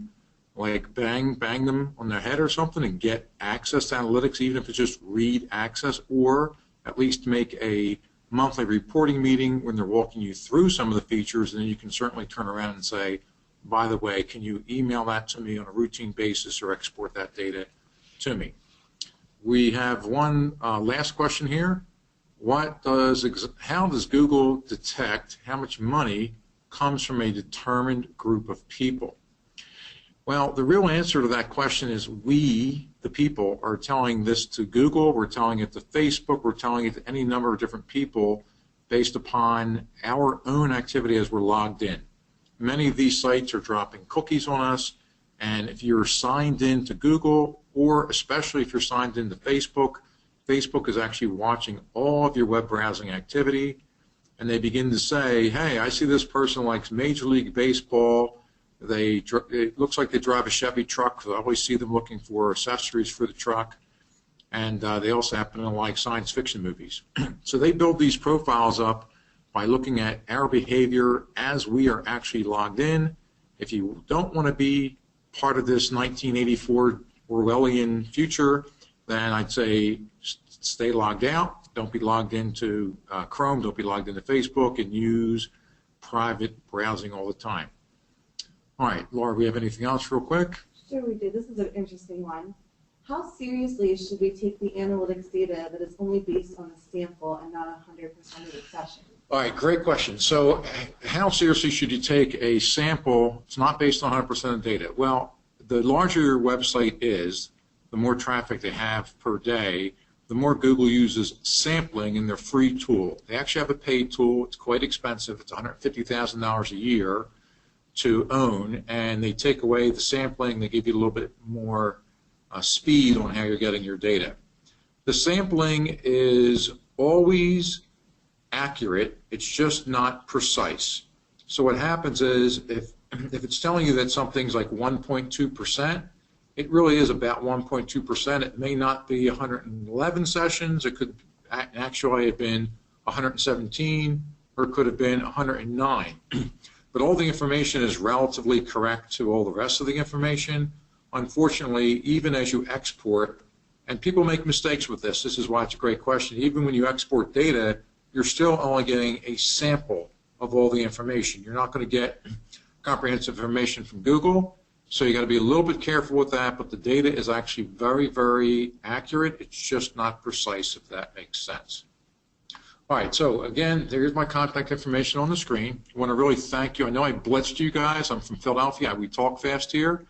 like bang them on their head or something and get access to analytics, even if it's just read access, or at least make a monthly reporting meeting when they're walking you through some of the features, and then you can certainly turn around and say, by the way, can you email that to me on a routine basis or export that data to me? We have one last question here. How does Google detect how much money comes from a determined group of people? Well, the real answer to that question is we, the people, are telling this to Google, we're telling it to Facebook, we're telling it to any number of different people based upon our own activity as we're logged in. Many of these sites are dropping cookies on us, and if you're signed in to Google, or especially if you're signed in to Facebook, Facebook is actually watching all of your web browsing activity, and they begin to say, hey, I see this person likes Major League Baseball. It looks like they drive a Chevy truck, so I always see them looking for accessories for the truck, and they also happen to like science fiction movies. So they build these profiles up by looking at our behavior as we are actually logged in. If you don't want to be part of this 1984 Orwellian future, then I'd say stay logged out. Don't be logged into Chrome. Don't be logged into Facebook, and use private browsing all the time. All right, Laura, we have anything else real quick? Sure we do. This is an interesting one. How seriously should we take the analytics data that is only based on a sample and not 100% of the session? All right, great question. So how seriously should you take a sample? It's not based on 100% of data. Well, the larger your website is, the more traffic they have per day, the more Google uses sampling in their free tool. They actually have a paid tool. It's quite expensive. It's $150,000 a year to own, and they take away the sampling. They give you a little bit more speed on how you're getting your data. The sampling is always accurate. It's just not precise. So what happens is if it's telling you that something's like 1.2%, it really is about 1.2%. It may not be 111 sessions. It could actually have been 117, or it could have been 109. But all the information is relatively correct to all the rest of the information. Unfortunately, even as you export, and people make mistakes with this, this is why it's a great question, even when you export data, you're still only getting a sample of all the information. You're not going to get comprehensive information from Google, so you got to be a little bit careful with that, but the data is actually very, very accurate. It's just not precise, if that makes sense. All right, so again, there's my contact information on the screen. I want to really thank you. I know I blitzed you guys. I'm from Philadelphia. We talk fast here.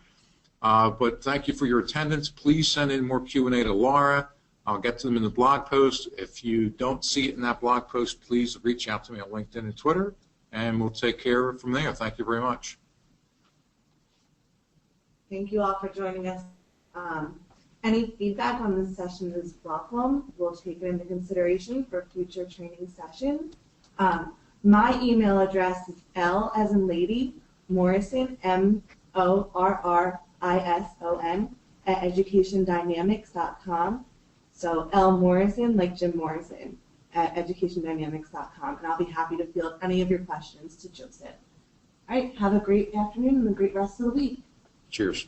But thank you for your attendance. Please send in more Q&A to Laura. I'll get to them in the blog post. If you don't see it in that blog post, please reach out to me on LinkedIn and Twitter, and we'll take care of it from there. Thank you very much. Thank you all for joining us. Any feedback on this session is welcome. We'll take it into consideration for future training sessions. My email address is L as in lady, Morrison, MORRISON, @educationdynamics.com. So L Morrison, like Jim Morrison, @educationdynamics.com. And I'll be happy to field any of your questions to Joseph. All right, have a great afternoon and a great rest of the week. Cheers.